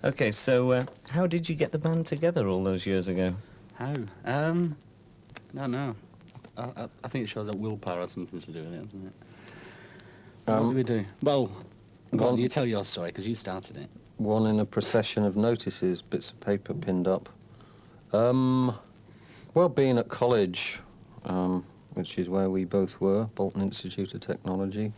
Okay, so how did you get the band together all those years ago? How? I don't know. I think it shows that willpower has something to do with it, doesn't it? What do we do? Well, go on, you tell your story, because you started it. One in a procession of notices, bits of paper pinned up. Well, being at college, which is where we both were, Bolton Institute of Technology.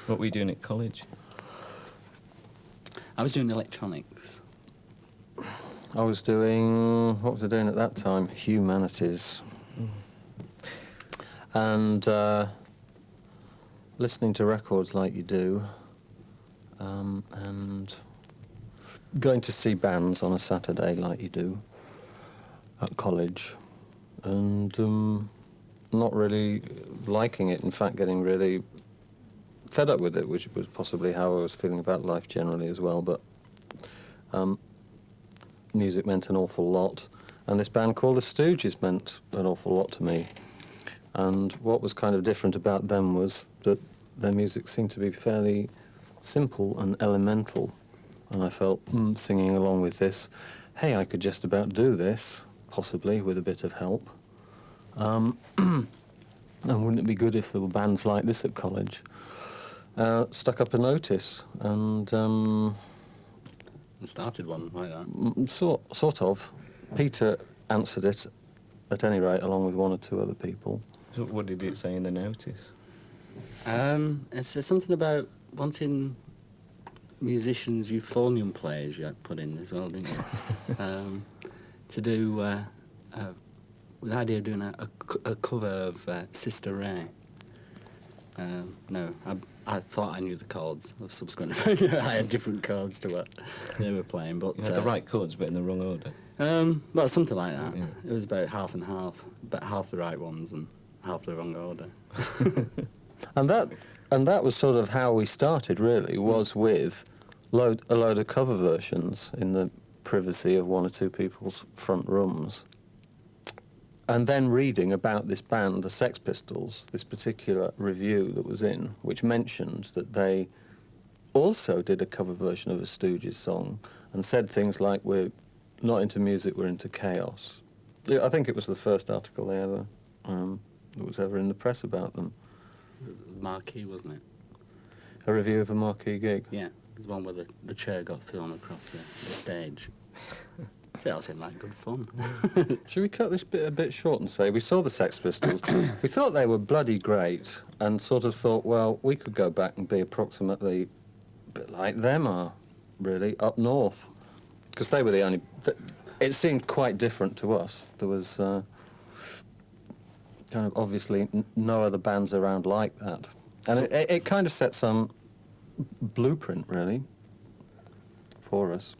What were you doing at college? I was doing electronics. I was doing, what was I doing at that time? Humanities. And listening to records like you do, and going to see bands on a Saturday like you do at college, and not really liking it, in fact getting really fed up with it, which was possibly how I was feeling about life generally as well, but music meant an awful lot, and this band called the Stooges meant an awful lot to me. And what was kind of different about them was that their music seemed to be fairly simple and elemental, and I felt, singing along with this, hey, I could just about do this, possibly with a bit of help. And wouldn't it be good if there were bands like this at college? Stuck up a notice, and started one like that. Sort of. Peter answered it, at any rate, along with one or two other people. So what did it say in the notice? It says something about wanting musicians, euphonium players you had put in as well, didn't you? To do, with the idea of doing a cover of Sister Ray. No, I thought I knew the chords. Subsequently, I had different chords to what they were playing, but You had the right chords, but in the wrong order. Well, something like that. Yeah. It was about half and half, about half the right ones and half the wrong order. And that was sort of how we started, really, was with a load of cover versions in the privacy of one or two people's front rooms. And then reading about this band, the Sex Pistols, this particular review that was in, which mentioned that they also did a cover version of a Stooges song and said things like, we're not into music, we're into chaos. I think it was the first article they ever, that was ever in the press about them. Marquee, wasn't it? A review of a marquee gig. Yeah, it was one where the chair got thrown across the stage. So that seemed like good fun. Should we cut this bit a bit short and say we saw the Sex Pistols, we thought they were bloody great, and sort of thought, well, we could go back and be approximately a bit like them are, really, up north. Because they were the only... It seemed quite different to us. There was kind of obviously no other bands around like that. And it kind of set some blueprint, really, for us.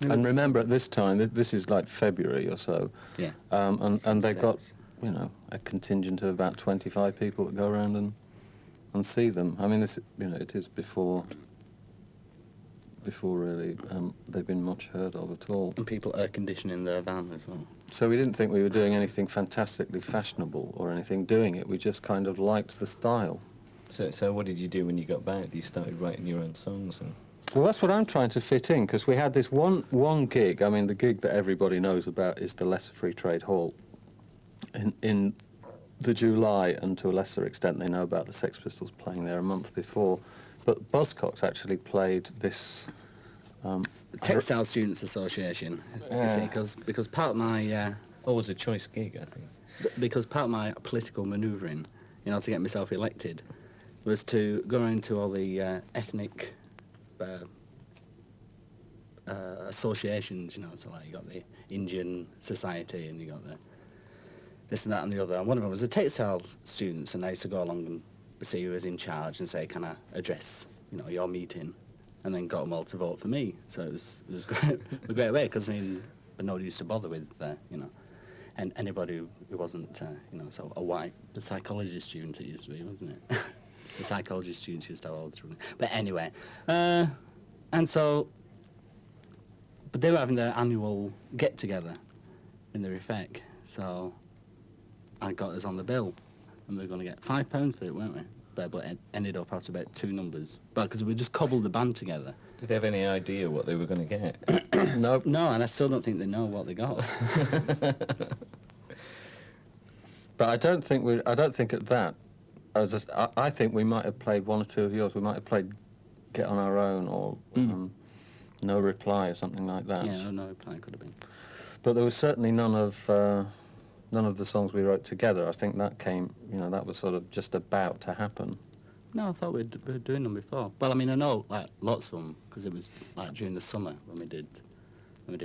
And remember, at this time, this is like February or so, Yeah. and they've got, you know, a contingent of about 25 people that go around and see them. I mean, this, you know, it is before really they've been much heard of at all. And people air conditioning their van as well. So we didn't think we were doing anything fantastically fashionable or anything doing it. We just kind of liked the style. So what did you do when you got back? You started writing your own songs? And Well, that's what I'm trying to fit in, because we had this one gig. I mean, the gig that everybody knows about is the Lesser Free Trade Hall in the July, and to a lesser extent they know about the Sex Pistols playing there a month before. But BUZZCOCKS actually played this... The Textile Students Association, you see, because part of my... always a choice gig, I think. Because part of my political manoeuvring, you know, to get myself elected, was to go around to all the ethnic associations, you know, so like you got the Indian Society and you got the this and that and the other. And one of them was the textile students, and I used to go along and see who was in charge and say, can I address, you know, your meeting, and then got them all to vote for me. So it was great, a great way, because I mean, nobody used to bother with, you know, and anybody who wasn't, you know, so a white psychology student it used to be, wasn't it? The psychology students used to have all the children. But anyway, and so, but they were having their annual get-together in the Refec, so I got us on the bill, and we were going to get £5 for it, weren't we? there, but ended up after about 2 numbers. But because we just cobbled the band together. Did they have any idea what they were going to get? No. No, and I still don't think they know what they got. But I don't think at that. I think we might have played 1 or 2 of yours. We might have played Get On Our Own or No Reply or something like that. Yeah, No Reply could have been. But there was certainly none of the songs we wrote together. I think that came, that was sort of just about to happen. No, I thought we were doing them before. Well, I mean, I know like lots of them because it was like during the summer when we did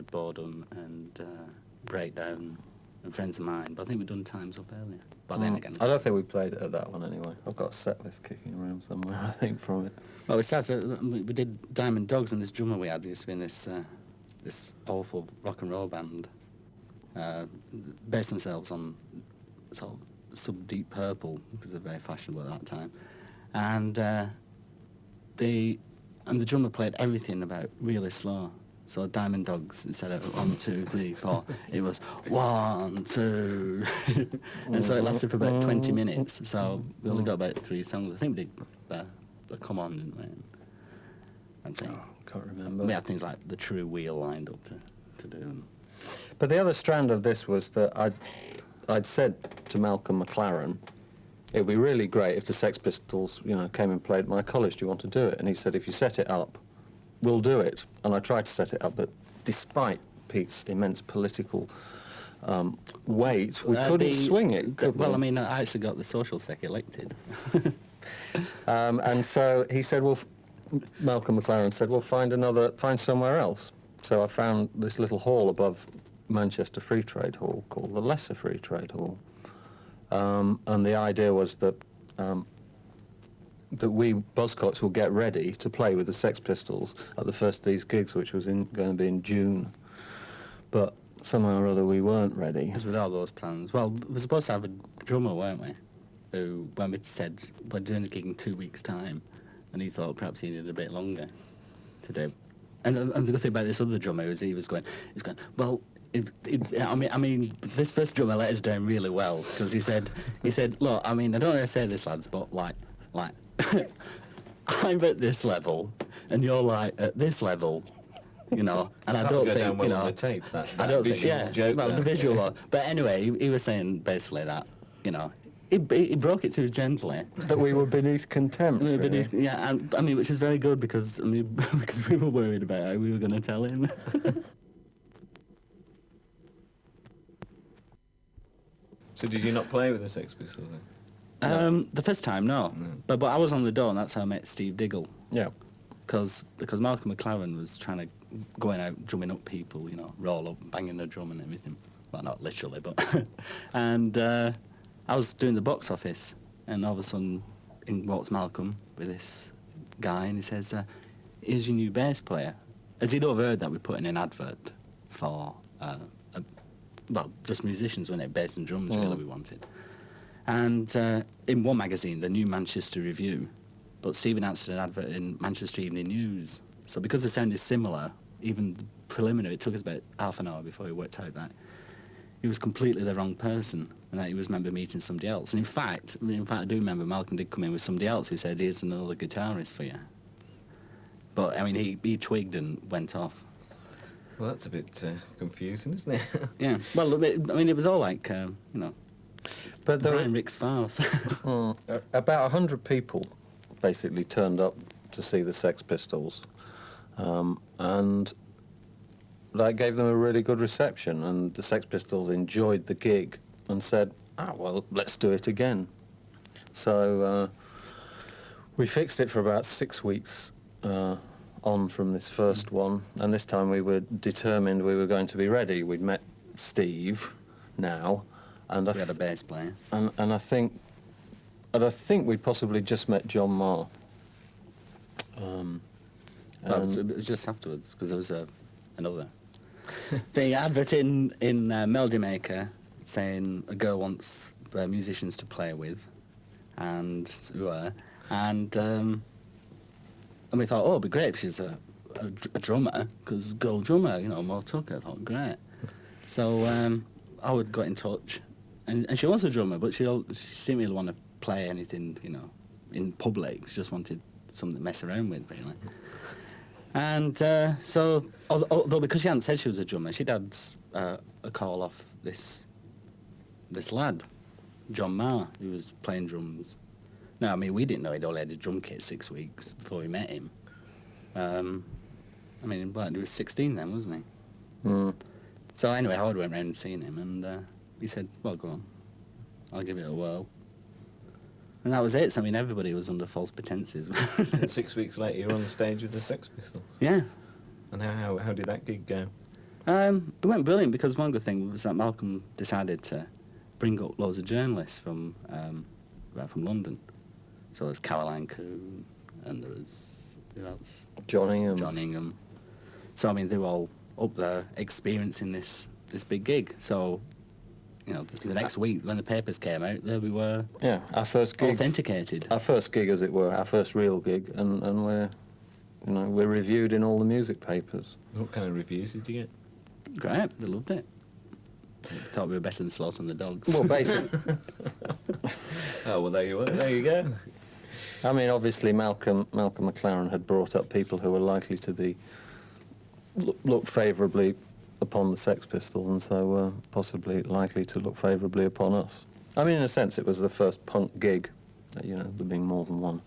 Boredom and Breakdown and Friends of Mine. But I think we'd done Times Up earlier. But then again, I don't think we played it at that one anyway. I've got a set list kicking around somewhere, I think, from it. well, we started. We did Diamond Dogs, and this drummer we had used to be in this awful rock and roll band. Based themselves on sort of sub-Deep Purple because they're very fashionable at that time, and the drummer played everything about really slow. So Diamond Dogs, instead of 1, 2, 3, 4, it was 1, 2, and so it lasted for about 20 minutes. So we only got about 3 songs. I think we did Come On, didn't we? And things. Can't remember. We had things like The True Wheel lined up to do. But the other strand of this was that I'd said to Malcolm McLaren, it would be really great if the Sex Pistols, came and played at my college. Do you want to do it? And he said, if you set it up, we'll do it. And I tried to set it up, but despite Pete's immense political weight, we couldn't swing it. Could Well, we? I mean, I actually got the social sec elected. And so he said, Malcolm McLaren said, well, find somewhere else. So I found this little hall above Manchester Free Trade Hall called the Lesser Free Trade Hall. And the idea was that we BUZZCOCKS would get ready to play with the Sex Pistols at the first of these gigs, which was going to be in June. But somehow or other we weren't ready. Because with all those plans, well, we were supposed to have a drummer, weren't we? Who, when we said we're doing the gig in 2 weeks' time, and he thought perhaps he needed a bit longer to do. And the good thing about this other drummer is he was going, well, I mean, this first drummer let us down really well because he said, look, I mean, I don't want to say this, lads, but like, I'm at this level, and you're like at this level, and I don't think, down well on the tape, that I don't think, visual joke well, there. the visual, but anyway, he was saying basically that, he broke it too gently. That we were beneath contempt. Really. Yeah, and, I mean, which is very good because because we were worried about how we were going to tell him. So did you not play with the Sex Pistols then? The first time, no. But I was on the door, and that's how I met Steve Diggle. Yeah. Because Malcolm McLaren was trying to going out drumming up people, roll up, banging the drum and everything. Well, not literally, but and I was doing the box office, and all of a sudden, in walks Malcolm with this guy, and he says, "Here's your new bass player." As he'd overheard that we put in an advert for, just musicians, wasn't it? Bass and drums, really, we wanted. And in one magazine, the New Manchester Review, but Stephen answered an advert in Manchester Evening News. So because the sound is similar, even the preliminary, it took us about half an hour before we worked out that he was completely the wrong person, and that he was remember meeting somebody else. And in fact, I do remember Malcolm did come in with somebody else who said, "Here's another guitarist for you." But I mean, he twigged and went off. Well, that's a bit confusing, isn't it? Yeah. Well, I mean, it was all like, But there Brian Rick's farce. about 100 people basically turned up to see the Sex Pistols, and that gave them a really good reception, and the Sex Pistols enjoyed the gig and said, well, let's do it again. So we fixed it for about 6 weeks on from this first one, and this time we were determined we were going to be ready. We'd met Steve now, and We had a bass player. and I think we'd possibly just met John Marr. It was just afterwards, because there was another. The advert in Melody Maker saying a girl wants musicians to play with, and we thought, oh, it'd be great if she's a drummer, because girl drummer, more Tucker. I thought, great. So Howard got in touch, and she was a drummer, but she didn't really want to play anything, in public. She just wanted something to mess around with, really. And so, although because she hadn't said she was a drummer, she'd had a call off this lad, John Marr, who was playing drums. No, I mean, we didn't know he'd only had a drum kit 6 weeks before we met him. I mean, he was 16 then, wasn't he? Mm. So anyway, Howard went round and seen him, and he said, well, go on, I'll give it a whirl. And that was it. So, I mean, everybody was under false pretenses. And 6 weeks later, you're on the stage with the Sex Pistols. Yeah. And how did that gig go? It went brilliant, because one good thing was that Malcolm decided to bring up loads of journalists from London. So there's Caroline Coon, and there was, who else? John Ingham. John Ingham. So, I mean, they were all up there experiencing this big gig. So, you know, the next week when the papers came out, there we were. Yeah, our first gig. Authenticated. Our first gig, as it were, our first real gig, and we're reviewed in all the music papers. What kind of reviews did you get? Great, they loved it. They thought we were better than Slaughter and the Dogs. Well, basically. Oh, well, there you were. There you go. I mean, obviously, Malcolm McLaren had brought up people who were likely to be looked favourably upon the Sex Pistols, and so were possibly likely to look favourably upon us. I mean, in a sense, it was the first punk gig, you know, there being more than one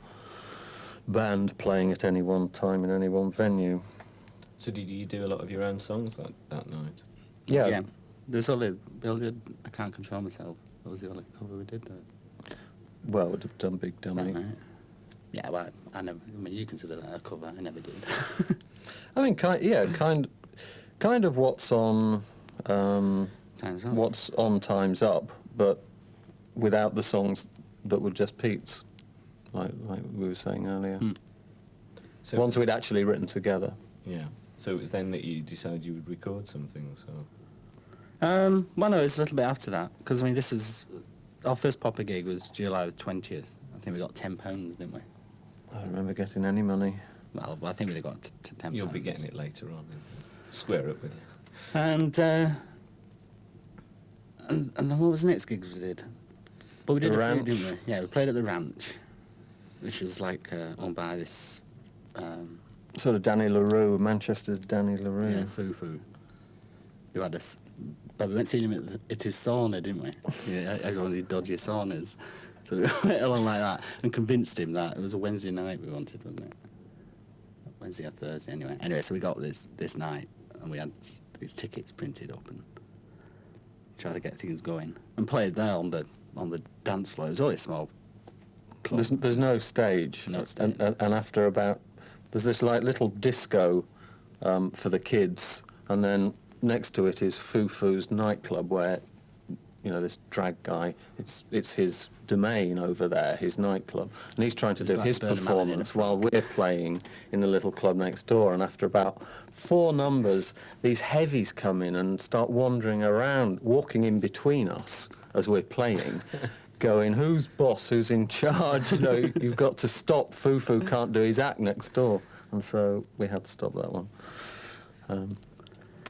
band playing at any one time in any one venue. So did you do a lot of your own songs that night? Yeah. There's only I Can't Control Myself. That was the only cover we did there. Well, would have done Big Dummy. That night. Yeah, well, I never. I mean, you consider that a cover? I never did. I mean, kind of what's on Time's Up. what's on Time's Up, but without the songs that were just Pete's, like we were saying earlier. So Ones we'd actually written together. Yeah. So it was then that you decided you would record something. So. Well, no, it's a little bit after that, because I mean, this is our first proper gig was July the 20th. I think we got £10, didn't we? I don't remember getting any money. Well, I think we got £10. You'll be getting it later on. Isn't it? Square up with you. And then what was the next gigs we did? But we did The a few, Ranch. didn't we? Yeah, we played at the Ranch, which was like owned by this. Sort of Danny LaRue, Manchester's Danny LaRue. Yeah, Foo. Who had us. But we went to see him at his sauna, didn't we? Yeah, everyone did dodgy saunas. So we went along like that and convinced him that it was a Wednesday night we wanted, wasn't it? Wednesday or Thursday, anyway. Anyway, so we got this night, and we had these tickets printed up and tried to get things going. And played there on the dance floor. It was only a small club. There's no stage. No stage. And after about, there's this like little disco for the kids, and then next to it is Foo-Foo's nightclub, where, you know, this drag guy, it's his domain over there, his nightclub, and he's trying to do his performance while we're playing in the little club next door. And after about 4 numbers, these heavies come in and start wandering around, walking in between us as we're playing, going, who's boss, who's in charge, you know, you've got to stop, Foo-Foo can't do his act next door. And so we had to stop that one.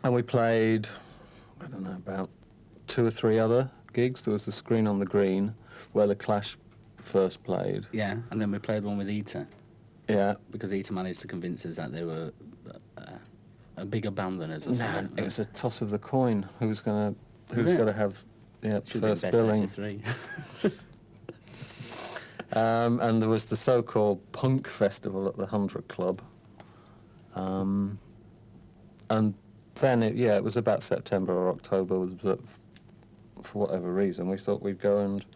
And we played, I don't know, about 2 or 3 other gigs. There was the Screen on the Green, where the Clash first played. Yeah, and then we played one with Eater. Yeah. Because Eater managed to convince us that they were a bigger band than us. Or No, something. it was a toss of the coin. Who's going it? to have Should first be best billing? 33. And there was the so-called punk festival at the 100 Club. And then it was about September or October. That for whatever reason, we thought we'd go and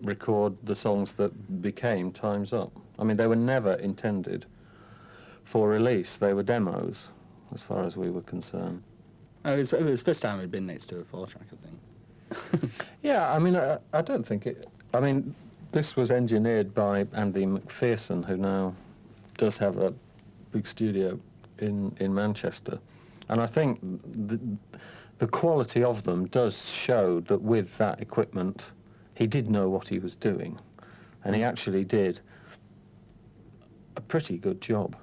record the songs that became Time's Up. I mean, they were never intended for release. They were demos, as far as we were concerned. Oh, it was the first time we'd been next to a 4-track, I think. Yeah, I mean, I don't think it... I mean, this was engineered by Andy McPherson, who now does have a big studio in Manchester. And I think the quality of them does show that with that equipment, he did know what he was doing. And he actually did a pretty good job.